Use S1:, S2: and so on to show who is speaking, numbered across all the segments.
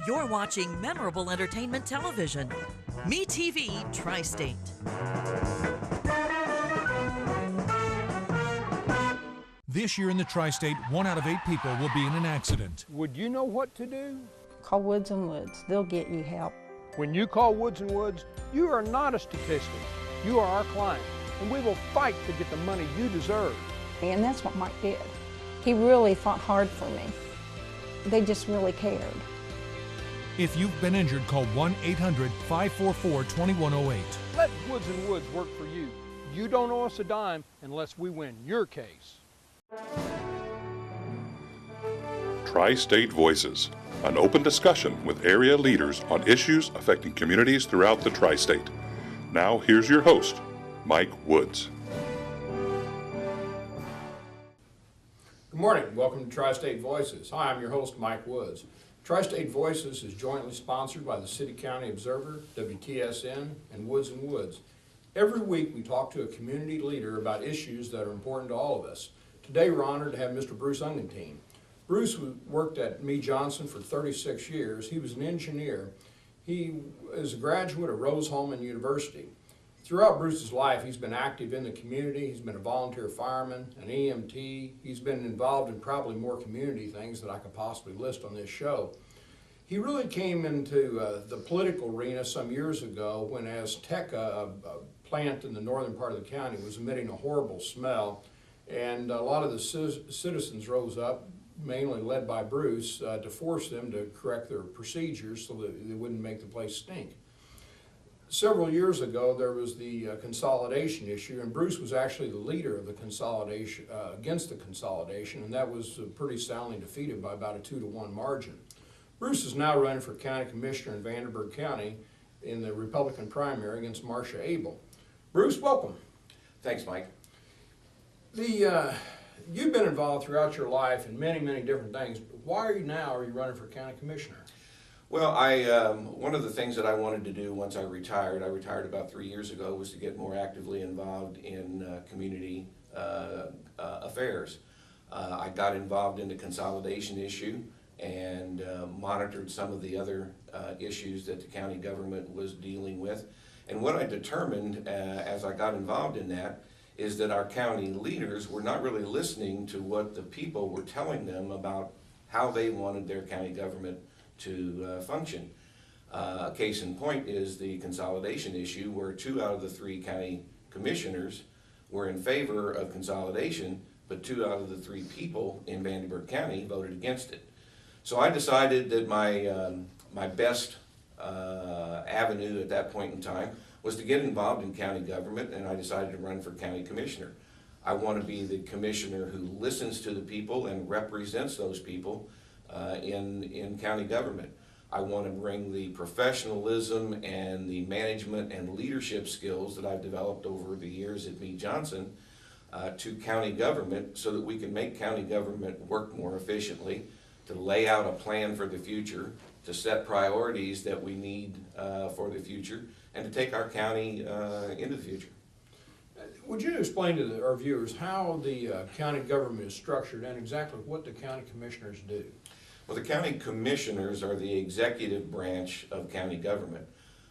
S1: You're watching memorable entertainment television. MeTV Tri-State.
S2: This year in the Tri-State, 1 out of 8 people will be in an accident.
S3: Would you know what to do?
S4: Call Woods & Woods. They'll get you help.
S3: When you call Woods & Woods, you are not a statistic. You are our client, and we will fight to get the money you deserve.
S4: And that's what Mike did. He really fought hard for me. They just really cared.
S2: If you've been injured, call 1-800-544-2108.
S3: Let Woods & Woods work for you. You don't owe us a dime unless we win your case.
S5: Tri-State Voices, an open discussion with area leaders on issues affecting communities throughout the Tri-State. Now here's your host, Mike Woods.
S6: Good morning. Welcome to Tri-State Voices. Hi, I'm your host, Mike Woods. Tri-State Voices is jointly sponsored by the City County Observer, WTSN, and Woods & Woods. Every week we talk to a community leader about issues that are important to all of us. Today we're honored to have Mr. Bruce Ungethiem. Bruce worked at Me Johnson for 36 years. He was an engineer. He is a graduate of Rose-Hulman University. Throughout Bruce's life, he's been active in the community. He's been a volunteer fireman, an EMT. He's been involved in probably more community things that I could possibly list on this show. He really came into the political arena some years ago when Azteca, a plant in the northern part of the county, was emitting a horrible smell. And a lot of the citizens rose up, mainly led by Bruce, to force them to correct their procedures so that they wouldn't make the place stink. Several years ago, there was the consolidation issue, and Bruce was actually the leader of the consolidation, against the consolidation, and that was pretty soundly defeated by about a 2-to-1 margin. Bruce is now running for county commissioner in Vanderburgh County in the Republican primary against Marcia Abel. Bruce, welcome.
S7: Thanks, Mike.
S6: You've been involved throughout your life in many, many different things. Why are you running for county commissioner?
S7: Well, one of the things that I wanted to do once I retired about 3 years ago, was to get more actively involved in community affairs. I got involved in the consolidation issue and monitored some of the other issues that the county government was dealing with. And what I determined as I got involved in that is that our county leaders were not really listening to what the people were telling them about how they wanted their county government to function. A case in point is the consolidation issue, where 2 out of the 3 county commissioners were in favor of consolidation, but 2 out of the 3 people in Vanderburgh County voted against it. So I decided that my best avenue at that point in time was to get involved in county government, and I decided to run for county commissioner. I want to be the commissioner who listens to the people and represents those people in county government. I want to bring the professionalism and the management and leadership skills that I've developed over the years at Me Johnson to county government, so that we can make county government work more efficiently, to lay out a plan for the future, to set priorities that we need for the future, and to take our county into the future.
S6: Would you explain to our viewers how the county government is structured and exactly what the county commissioners do?
S7: Well, the county commissioners are the executive branch of county government.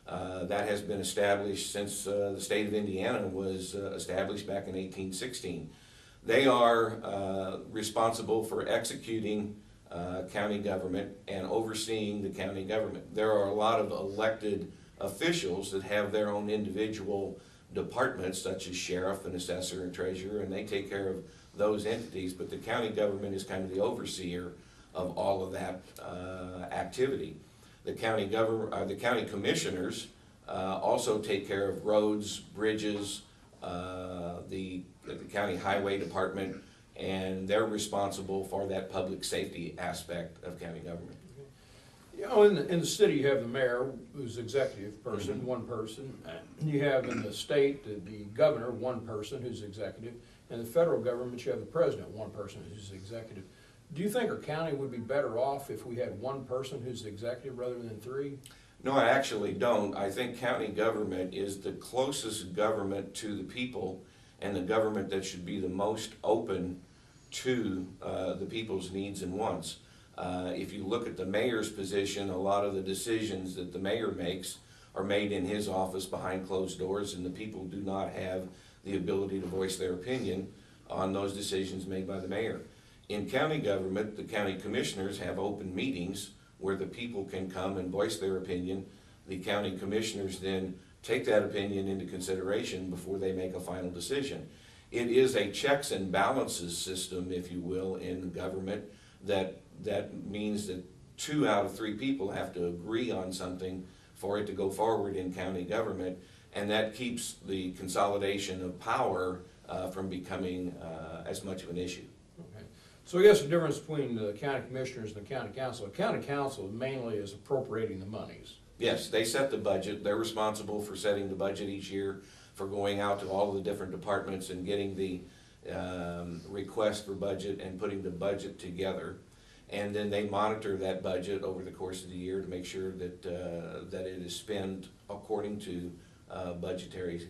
S7: That has been established since the state of Indiana was established back in 1816. They are responsible for executing county government and overseeing the county government. There are a lot of elected officials that have their own individual departments, such as sheriff and assessor and treasurer, and they take care of those entities, but the county government is kind of the overseer of all of that activity. The county commissioners also take care of roads, bridges, the county highway department, and they're responsible for that public safety aspect of county government.
S6: You know, in the city you have the mayor, who's executive person,
S7: Mm-hmm.
S6: one person. You have in the state the governor, one person who's executive. And the federal government, you have the president, one person who's executive. Do you think our county would be better off if we had one person who's executive rather than 3?
S7: No, I actually don't. I think county government is the closest government to the people, and the government that should be the most open to the people's needs and wants. If you look at the mayor's position, a lot of the decisions that the mayor makes are made in his office behind closed doors, and the people do not have the ability to voice their opinion on those decisions made by the mayor. In county government, the county commissioners have open meetings where the people can come and voice their opinion. The county commissioners then take that opinion into consideration before they make a final decision. It is a checks and balances system, if you will, in government that means that 2 out of 3 people have to agree on something for it to go forward in county government, and that keeps the consolidation of power from becoming as much of an issue.
S6: Okay. So I guess the difference between the county commissioners and the county council mainly is appropriating the monies.
S7: Yes, they set the budget. They're responsible for setting the budget each year, for going out to all of the different departments and getting the request for budget and putting the budget together. And then they monitor that budget over the course of the year to make sure that that it is spent according to budgetary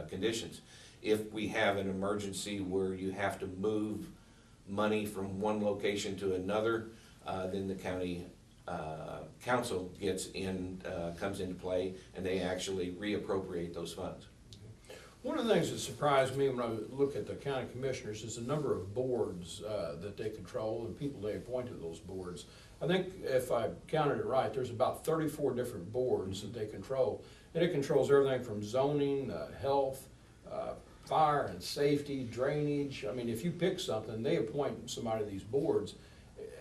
S7: conditions. If we have an emergency where you have to move money from one location to another, then the county council comes into play, and they actually reappropriate those funds.
S6: One of the things that surprised me when I look at the county commissioners is the number of boards that they control and people they appoint to those boards. I think if I counted it right, there's about 34 different boards that they control. And it controls everything from zoning, health, fire and safety, drainage. I mean, if you pick something, they appoint somebody to these boards.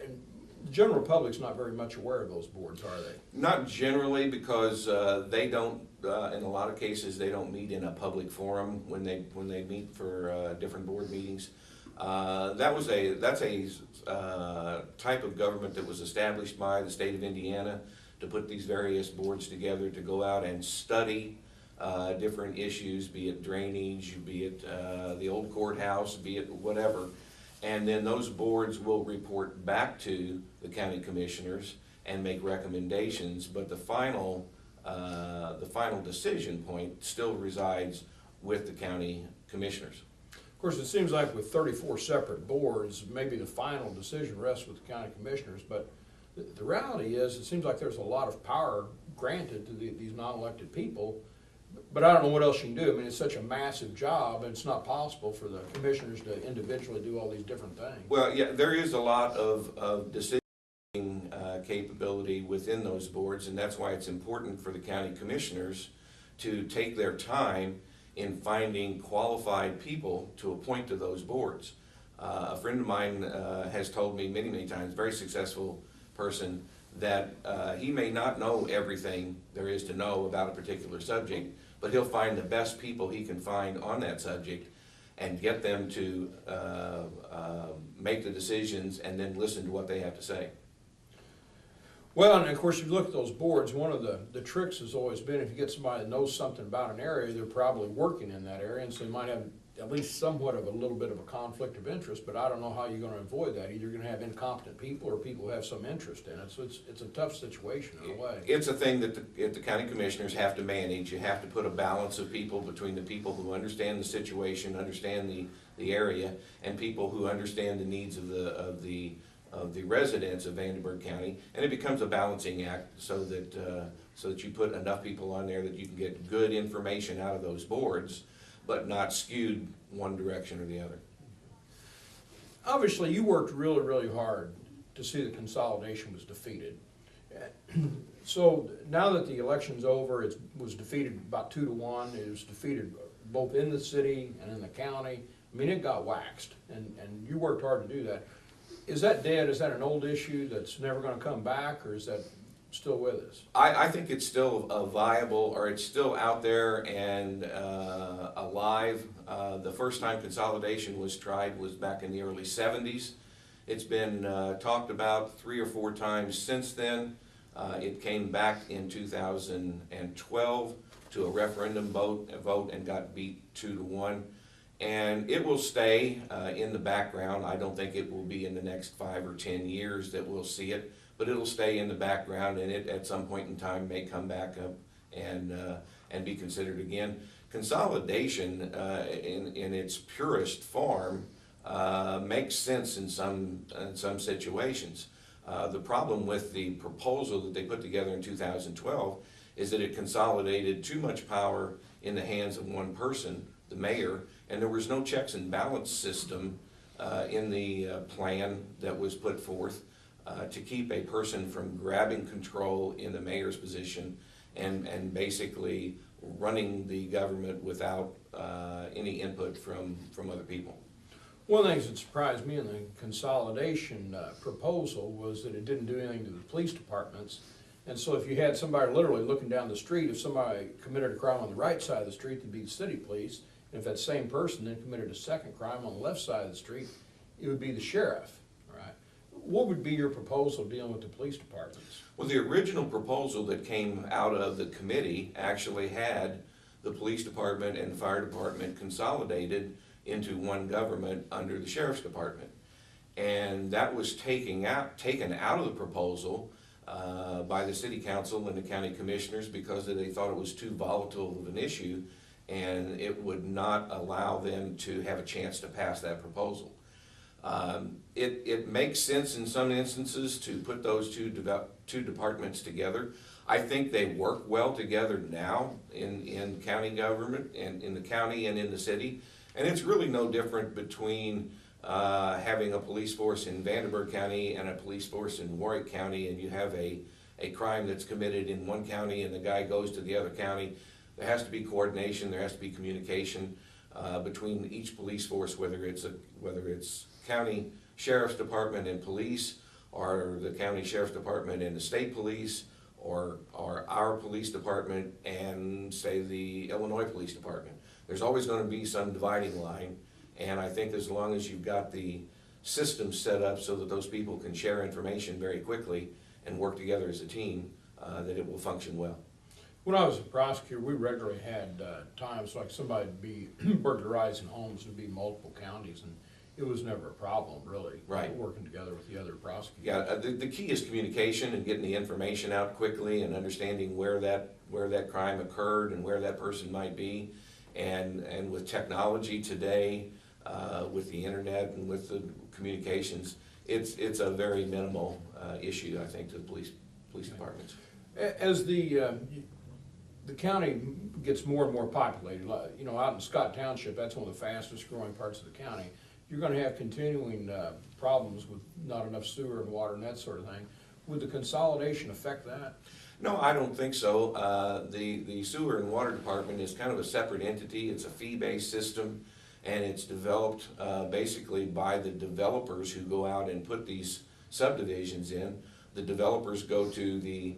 S6: And the general public's not very much aware of those boards, are they?
S7: Not generally, because they don't, in a lot of cases, they don't meet in a public forum when they meet for different board meetings. That's a type of government that was established by the state of Indiana to put these various boards together to go out and study different issues, be it drainage, be it the old courthouse, be it whatever. And then those boards will report back to the county commissioners and make recommendations, but the final decision point still resides with the county commissioners.
S6: Of course, it seems like with 34 separate boards, maybe the final decision rests with the county commissioners, but the reality is it seems like there's a lot of power granted to these non-elected people, but I don't know what else you can do. I mean, it's such a massive job, and it's not possible for the commissioners to individually do all these different things.
S7: Well, yeah, there is a lot of decision capability within those boards, and that's why it's important for the county commissioners to take their time in finding qualified people to appoint to those boards. A friend of mine has told me many times, very successful person, that he may not know everything there is to know about a particular subject, but he'll find the best people he can find on that subject and get them to make the decisions and then listen to what they have to say.
S6: Well, and of course, if you look at those boards, one of the tricks has always been if you get somebody that knows something about an area, they're probably working in that area, and so they might have at least somewhat of a little bit of a conflict of interest, but I don't know how you're going to avoid that. Either you're going to have incompetent people or people who have some interest in it, so it's a tough situation in a way.
S7: It's a thing that the county commissioners have to manage. You have to put a balance of people between the people who understand the situation, understand the area, and people who understand the needs of the residents of Vandenberg County, and it becomes a balancing act so that you put enough people on there that you can get good information out of those boards, but not skewed one direction or the other.
S6: Obviously, you worked really hard to see the consolidation was defeated. So now that the election's over, it was defeated about 2-1. It was defeated both in the city and in the county. I mean, it got waxed, and you worked hard to do that. Is that dead? Is that an old issue that's never going to come back, or is that still with us?
S7: I think it's still viable, or it's still out there and alive. The first time consolidation was tried was back in the early 70s. It's been talked about 3 or 4 times since then. It came back in 2012 to a referendum vote and got beat 2-1. And it will stay in the background. I don't think it will be in the next 5 or 10 years that we'll see it, but it'll stay in the background, and it at some point in time may come back up and be considered again. Consolidation in its purest form makes sense in some situations. The problem with the proposal that they put together in 2012 is that it consolidated too much power in the hands of one person, the mayor, and there was no checks and balance system in the plan that was put forth to keep a person from grabbing control in the mayor's position and basically running the government without any input from other people.
S6: One of the things that surprised me in the consolidation proposal was that it didn't do anything to the police departments. And so if you had somebody literally looking down the street, if somebody committed a crime on the right side of the street, there'd be the city police. And if that same person then committed a second crime on the left side of the street, it would be the sheriff, right? What would be your proposal dealing with the police departments?
S7: Well, the original proposal that came out of the committee actually had the police department and fire department consolidated into one government under the sheriff's department. And that was taken out of the proposal by the city council and the county commissioners because they thought it was too volatile of an issue and it would not allow them to have a chance to pass that proposal. It makes sense in some instances to put those two departments together. I think they work well together now in county government and in the county and in the city. And it's really no different between having a police force in Vanderburgh County and a police force in Warwick County, and you have a crime that's committed in one county and the guy goes to the other county. There has to be coordination, there has to be communication between each police force, whether it's county sheriff's department and police, or the county sheriff's department and the state police, or our police department and, say, the Illinois Police Department. There's always going to be some dividing line, and I think as long as you've got the system set up so that those people can share information very quickly and work together as a team, that it will function well.
S6: When I was a prosecutor, we regularly had times like somebody would be burglarizing homes, would be multiple counties, and it was never a problem, really.
S7: Right.
S6: Working together with the other prosecutors.
S7: Yeah, the key is communication and getting the information out quickly and understanding where that crime occurred and where that person might be. And with technology today, with the internet and with the communications, it's a very minimal issue, I think, to the police departments.
S6: As the county gets more and more populated, you know, out in Scott Township, that's one of the fastest growing parts of the county. You're going to have continuing problems with not enough sewer and water and that sort of thing. Would the consolidation affect that?
S7: No, I don't think so. The sewer and water department is kind of a separate entity. It's a fee-based system, and it's developed basically by the developers who go out and put these subdivisions in. The developers go to the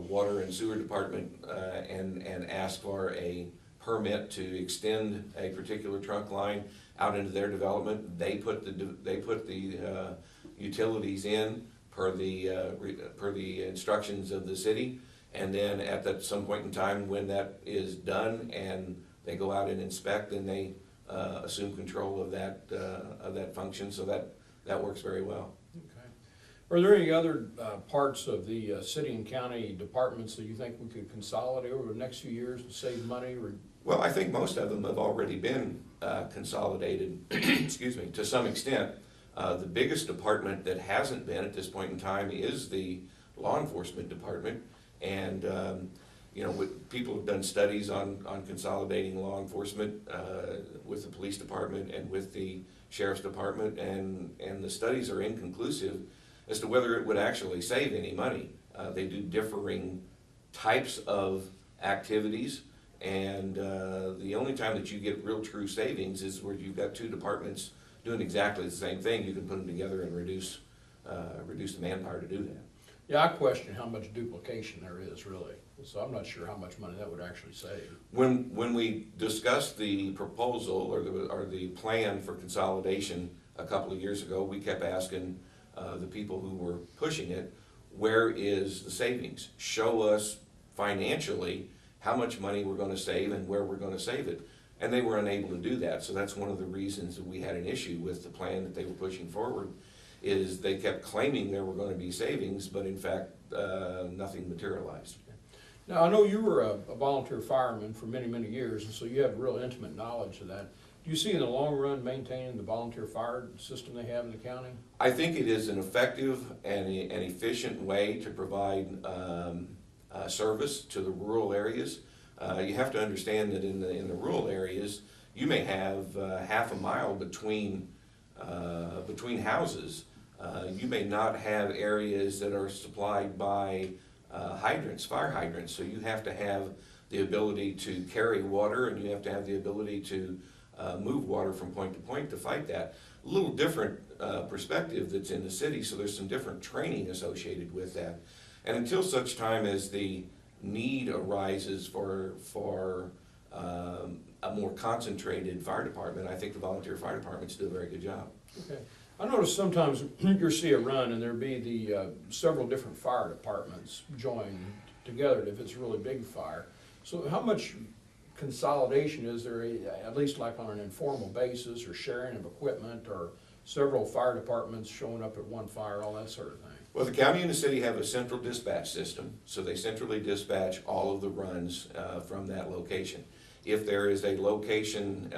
S7: water and sewer department and ask for a permit to extend a particular trunk line out into their development. They put the utilities in per the instructions of the city, and then at some point in time when that is done and they go out and inspect, then they assume control of that function. So that works very well.
S6: Okay. Are there any other parts of the city and county departments that you think we could consolidate over the next few years to save money?
S7: Well, I think most of them have already been consolidated, excuse me, to some extent. The biggest department that hasn't been at this point in time is the law enforcement department. And, you know, people have done studies on consolidating law enforcement with the police department and with the sheriff's department, and the studies are inconclusive as to whether it would actually save any money. They do differing types of activities, and the only time that you get real true savings is where you've got two departments doing exactly the same thing. You can put them together and reduce the manpower to do that.
S6: Yeah, I question how much duplication there is, really. So I'm not sure how much money that would actually save.
S7: When we discussed the proposal or the plan for consolidation a couple of years ago, we kept asking the people who were pushing it, where is the savings? Show us financially how much money we're going to save and where we're going to save it. And they were unable to do that. So that's one of the reasons that we had an issue with the plan that they were pushing forward, is they kept claiming there were going to be savings, but in fact, nothing materialized. Now,
S6: I know you were a volunteer fireman for many, many years, and so you have real intimate knowledge of that. Do you see in the long run maintaining the volunteer fire system they have in the county?
S7: I think it is an effective and an efficient way to provide service to the rural areas. You have to understand that in the rural areas, you may have half a mile between houses. You may not have areas that are supplied by hydrants, fire hydrants. So you have to have the ability to carry water, and you have to have the ability to move water from point to point to fight that. A little different perspective that's in the city, so there's some different training associated with that. And until such time as the need arises for a more concentrated fire department, I think the volunteer fire departments do a very good job.
S6: Okay. I notice sometimes you'll see a run and there'll be the several different fire departments join together if it's a really big fire. So how much consolidation is there, at least like on an informal basis, or sharing of equipment, or several fire departments showing up at one fire, all that sort of thing?
S7: Well, the county and the city have a central dispatch system, so they centrally dispatch all of the runs from that location. If there is a location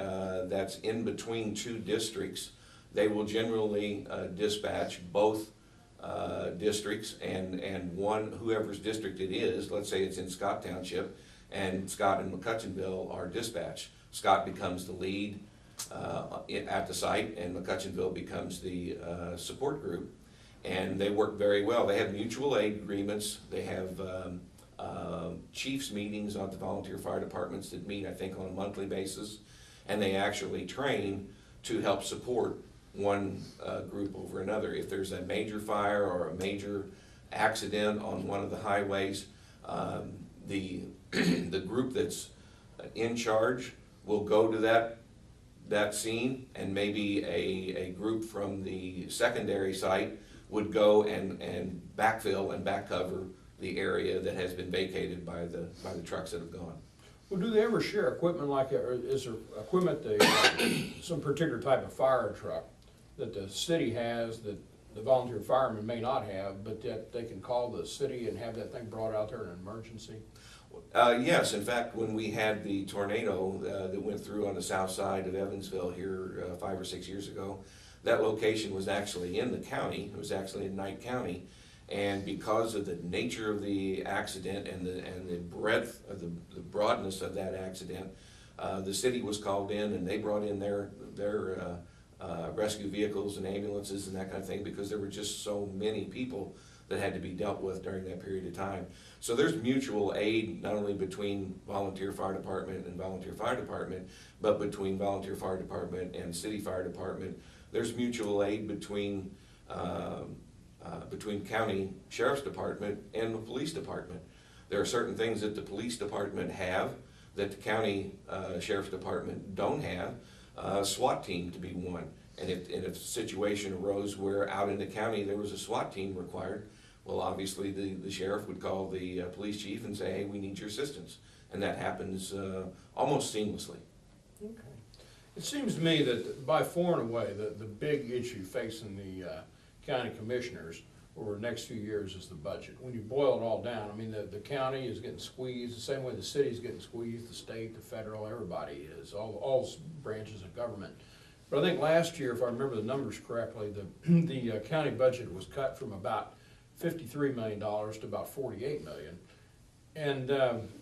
S7: that's in between two districts, they will generally dispatch both districts and one, whoever's district it is. Let's say it's in Scott Township, and Scott and McCutcheonville are dispatched. Scott becomes the lead at the site, and McCutcheonville becomes the support group. And they work very well. They have mutual aid agreements. They have chiefs meetings on the volunteer fire departments that meet, I think, on a monthly basis. And they actually train to help support one group over another. If there's a major fire or a major accident on one of the highways, the group that's in charge will go to that scene, and maybe a group from the secondary site would go and backfill and back cover the area that has been vacated by the trucks that have gone.
S6: Well, do they ever share equipment like that, or is there equipment some particular type of fire truck that the city has that the volunteer firemen may not have, but that they can call the city and have that thing brought out there in an emergency?
S7: Yes, in fact, when we had the tornado that went through on the south side of Evansville here 5 or 6 years ago, that location was actually in the county. It was actually in Knight County, and because of the nature of the accident and the breadth of the broadness of that accident, the city was called in, and they brought in their rescue vehicles and ambulances and that kind of thing, because there were just so many people that had to be dealt with during that period of time. So there's mutual aid, not only between volunteer fire department and volunteer fire department, but between volunteer fire department and city fire department. There's mutual aid between county sheriff's department and the police department. There are certain things that the police department have that the county sheriff's department don't have. SWAT team to be one. And if a situation arose where out in the county there was a SWAT team required, well, obviously the sheriff would call the police chief and say, hey, we need your assistance. And that happens almost seamlessly.
S6: Okay. It seems to me that by far and away the big issue facing the county commissioners over the next few years is the budget. When you boil it all down, I mean, the county is getting squeezed the same way the city is getting squeezed, the state, the federal, everybody is, all branches of government. But I think last year, if I remember the numbers correctly, the county budget was cut from about $53 million to about $48 million. And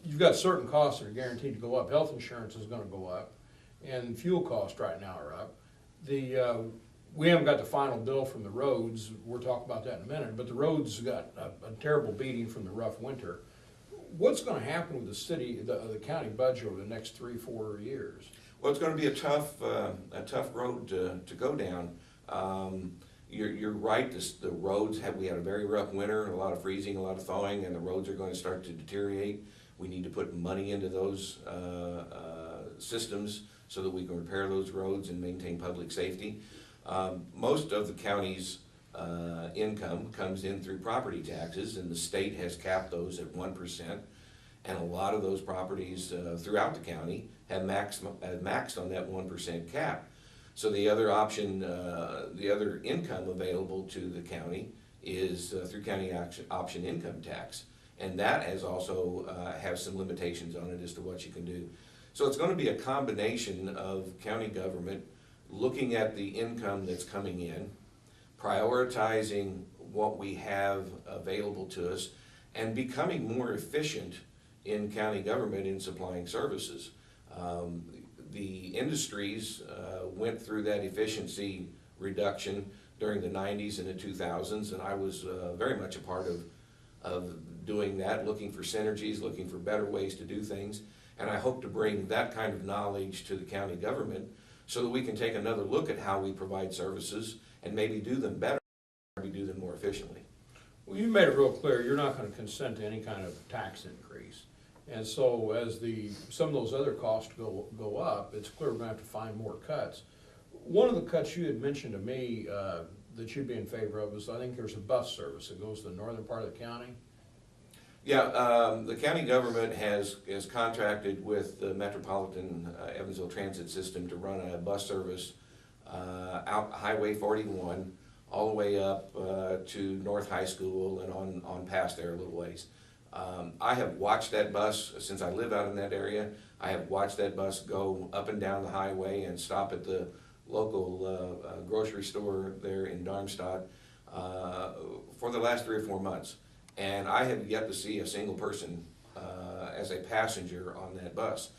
S6: you've got certain costs that are guaranteed to go up. Health insurance is going to go up, and fuel costs right now are up. We haven't got the final bill from the roads. We'll talk about that in a minute. But the roads got a terrible beating from the rough winter. What's going to happen with the city, the county budget over the next 3-4 years?
S7: Well, it's going to be a tough road to go down. You're right. The roads we had a very rough winter, a lot of freezing, a lot of thawing, and the roads are going to start to deteriorate. We need to put money into those systems so that we can repair those roads and maintain public safety. Most of the county's income comes in through property taxes, and the state has capped those at 1%. And a lot of those properties throughout the county have maxed on that 1% cap. So the other option, the other income available to the county is through county option income tax. And that has also have some limitations on it as to what you can do. So it's going to be a combination of county government looking at the income that's coming in, prioritizing what we have available to us, and becoming more efficient in county government in supplying services. The industries went through that efficiency reduction during the 90s and the 2000s, and I was very much a part of doing that, looking for synergies, looking for better ways to do things. And I hope to bring that kind of knowledge to the county government so that we can take another look at how we provide services and maybe do them better, maybe do them more efficiently.
S6: Well, you made it real clear you're not going to consent to any kind of tax increase. And so as some of those other costs go up, it's clear we're going to have to find more cuts. One of the cuts you had mentioned to me that you'd be in favor of is, I think there's a bus service that goes to the northern part of the county.
S7: Yeah, the county government has contracted with the Metropolitan Evansville Transit System to run a bus service out Highway 41 all the way up to North High School and on past there a little ways. I have watched that bus since I live out in that area. I have watched that bus go up and down the highway and stop at the local grocery store there in Darmstadt for the last 3 or 4 months. And I have yet to see a single person as a passenger on that bus.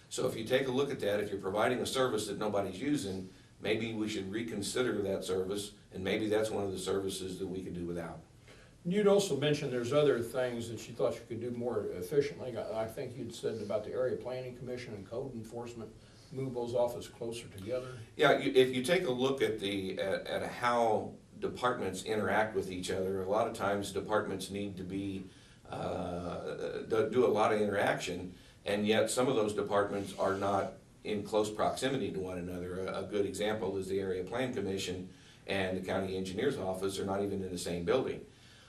S7: So if you take a look at that, if you're providing a service that nobody's using, maybe we should reconsider that service, and maybe that's one of the services that we could do without.
S6: You'd also mentioned there's other things that you thought you could do more efficiently. I think you'd said about the Area Planning Commission and code enforcement, move those offices closer together.
S7: Yeah, if you take a look at at how departments interact with each other, a lot of times departments need to be do a lot of interaction, and yet some of those departments are not in close proximity to one another. A good example is the Area Plan Commission and the County Engineer's Office are not even in the same building.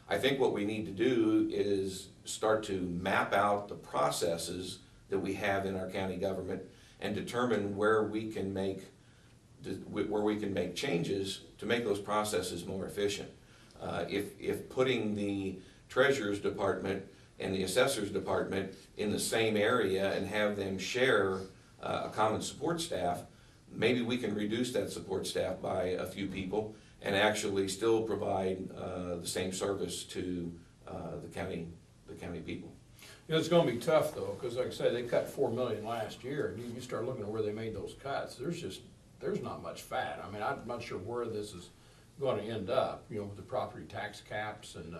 S7: I think what we need to do is start to map out the processes that we have in our county government and determine where we can make changes to make those processes more efficient. If putting the Treasurer's Department and the Assessor's Department in the same area and have them share a common support staff, maybe we can reduce that support staff by a few people and actually still provide the same service to the county people.
S6: You know, it's going to be tough though, because like I say, they cut $4 million last year, and you start looking at where they made those cuts. There's not much fat. I mean, I'm not sure where this is going to end up. You know, with the property tax caps and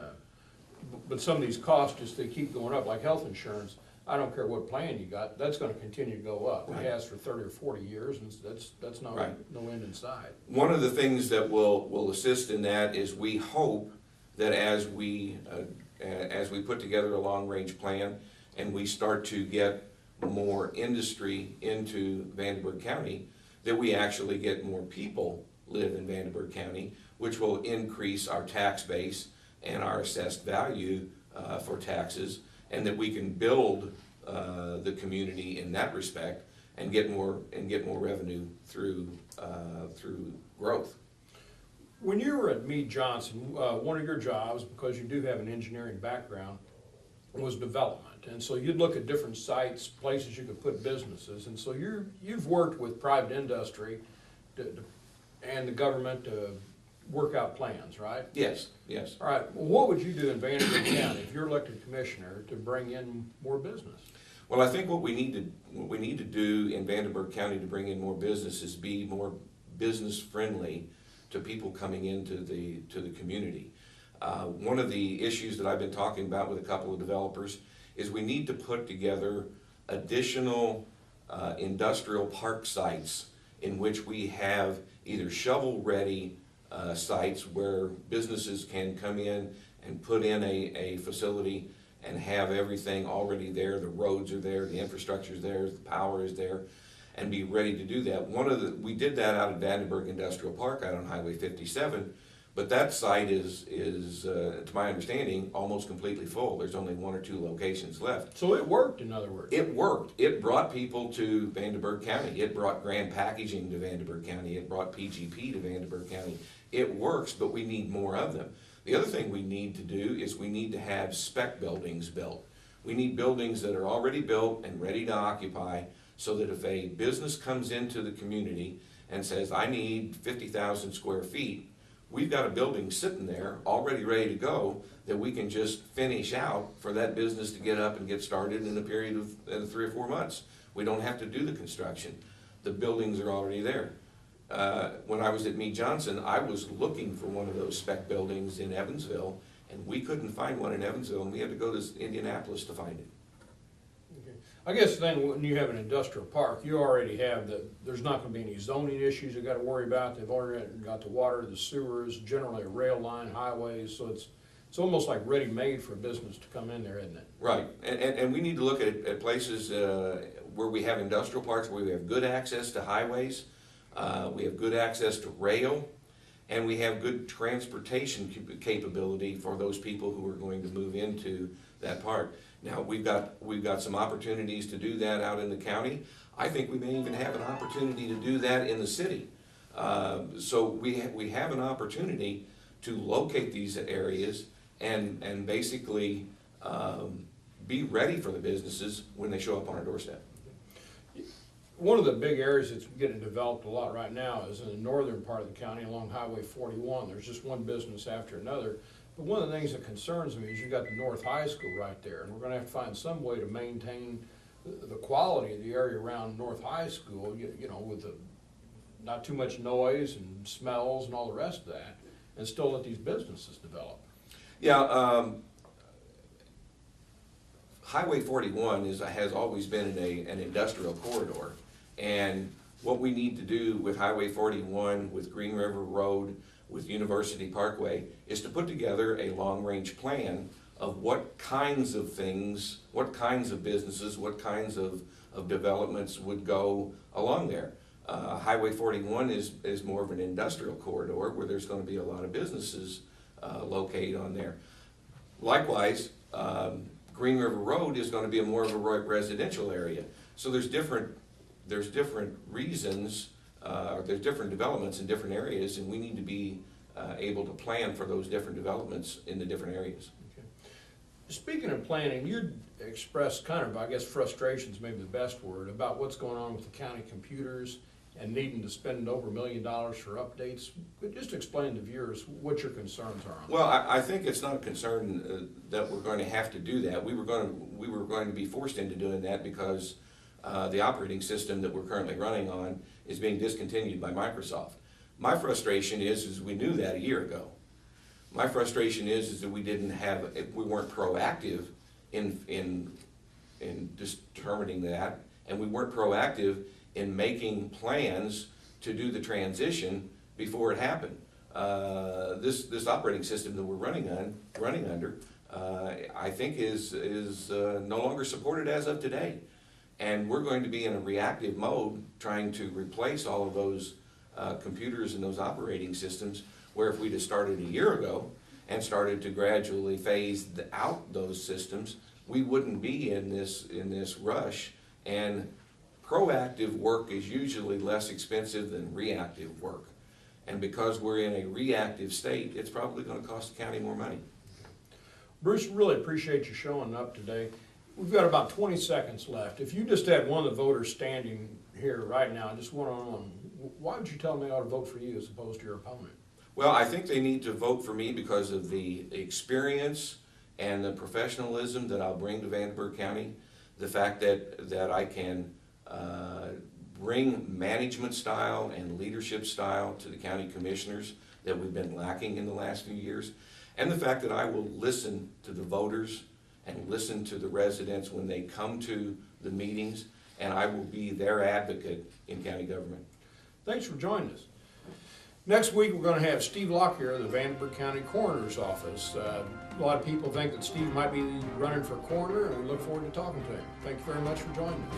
S6: but some of these costs just they keep going up, like health insurance. I don't care what plan you got, that's going to continue to go up. Right. It has for 30 or 40 years, and that's no end in sight.
S7: One of the things that will assist in that is we hope that as we put together a long-range plan and we start to get more industry into Vandenberg County, that we actually get more people live in Vandenberg County, which will increase our tax base and our assessed value for taxes, and that we can build the community in that respect and get more revenue through growth.
S6: When you were at Meade Johnson, one of your jobs, because you do have an engineering background, was development. And so you'd look at different sites, places you could put businesses. And so you've worked with private industry and the government to work out plans, right?
S7: Yes, yes.
S6: All right. Well, what would you do in Vandenberg County if you're elected commissioner to bring in more business?
S7: Well, I think what we need to do in Vandenberg County to bring in more business is be more business friendly to people coming into the community. One of the issues that I've been talking about with a couple of developers is we need to put together additional industrial park sites in which we have either shovel-ready sites where businesses can come in and put in a facility and have everything already there. The roads are there, the infrastructure is there, the power is there, and be ready to do that. We did that out at Vandenberg Industrial Park out on Highway 57, but that site is to my understanding, almost completely full. There's only 1 or 2 locations left.
S6: So it worked, in other words.
S7: It worked. It brought people to Vandenberg County. It brought Grand Packaging to Vandenberg County. It brought PGP to Vandenberg County. It works, but we need more of them. The other thing we need to do is we need to have spec buildings built. We need buildings that are already built and ready to occupy so that if a business comes into the community and says, I need 50,000 square feet, we've got a building sitting there already ready to go that we can just finish out for that business to get up and get started in a period of 3 or 4 months. We don't have to do the construction. The buildings are already there. When I was at Meade Johnson, I was looking for one of those spec buildings in Evansville, and we couldn't find one in Evansville, and we had to go to Indianapolis to find it.
S6: Okay. I guess then when you have an industrial park, you already have there's not going to be any zoning issues you got to worry about. They've already got the water, the sewers, generally a rail line, highways, so it's almost like ready-made for a business to come in there, isn't it?
S7: Right, and we need to look at places where we have industrial parks, where we have good access to highways, we have good access to rail, and we have good transportation capability for those people who are going to move into that park. Now, we've got some opportunities to do that out in the county. I think we may even have an opportunity to do that in the city. So we have an opportunity to locate these areas and basically be ready for the businesses when they show up on our doorstep.
S6: One of the big areas that's getting developed a lot right now is in the northern part of the county along Highway 41. There's just one business after another. But one of the things that concerns me is you got the North High School right there, and we're going to have to find some way to maintain the quality of the area around North High School, you know, with not too much noise and smells and all the rest of that, and still let these businesses develop.
S7: Yeah, Highway 41 has always been an industrial corridor, and what we need to do with Highway 41, with Green River Road, with University Parkway, is to put together a long-range plan of what kinds of things, what kinds of businesses, what kinds of developments would go along there. Highway 41 is more of an industrial corridor where there's going to be a lot of businesses located on there. Likewise, Green River Road is going to be more of a residential area. So there's different reasons, there's different developments in different areas, and we need to be able to plan for those different developments in the different areas.
S6: Okay. Speaking of planning, you'd expressed kind of, I guess, frustrations, maybe the best word, about what's going on with the county computers and needing to spend over $1 million for updates. But just explain to viewers what your concerns are on that.
S7: Well, I think it's not a concern that we're going to have to do that. We were going to be forced into doing that because the operating system that we're currently running on is being discontinued by Microsoft. My frustration is we knew that a year ago. My frustration is that we weren't proactive in determining that, and we weren't proactive in making plans to do the transition before it happened. This operating system that we're running under, I think is no longer supported as of today. And we're going to be in a reactive mode trying to replace all of those computers and those operating systems, where if we'd have started a year ago and started to gradually phase out those systems, we wouldn't be in this rush. And proactive work is usually less expensive than reactive work. And because we're in a reactive state, it's probably going to cost the county more money.
S6: Bruce, really appreciate you showing up today. We've got about 20 seconds left. If you just had one of the voters standing here right now, just one-on-one, why would you tell them they ought to vote for you as opposed to your opponent?
S7: Well, I think they need to vote for me because of the experience and the professionalism that I'll bring to Vandenberg County, the fact that I can bring management style and leadership style to the county commissioners that we've been lacking in the last few years, and the fact that I will listen to the voters and listen to the residents when they come to the meetings, and I will be their advocate in county government.
S6: Thanks for joining us. Next week, we're going to have Steve Lockyer of the Vandenberg County Coroner's Office. A lot of people think that Steve might be running for coroner, and we look forward to talking to him. Thank you very much for joining us.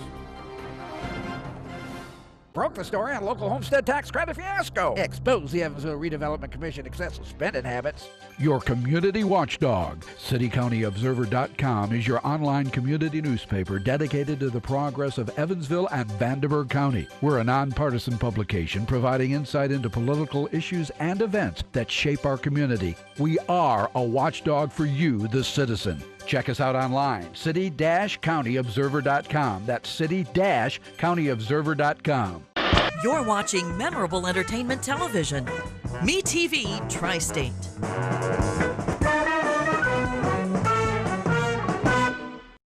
S8: Broke the story on local homestead tax credit fiasco. Expose the Evansville Redevelopment Commission excessive spending habits.
S9: Your community watchdog. CityCountyObserver.com is your online community newspaper dedicated to the progress of Evansville and Vandenberg County. We're a nonpartisan publication providing insight into political issues and events that shape our community. We are a watchdog for you, the citizen. Check us out online, city-countyobserver.com. That's city-countyobserver.com.
S1: You're watching memorable entertainment television. Me TV Tri-State.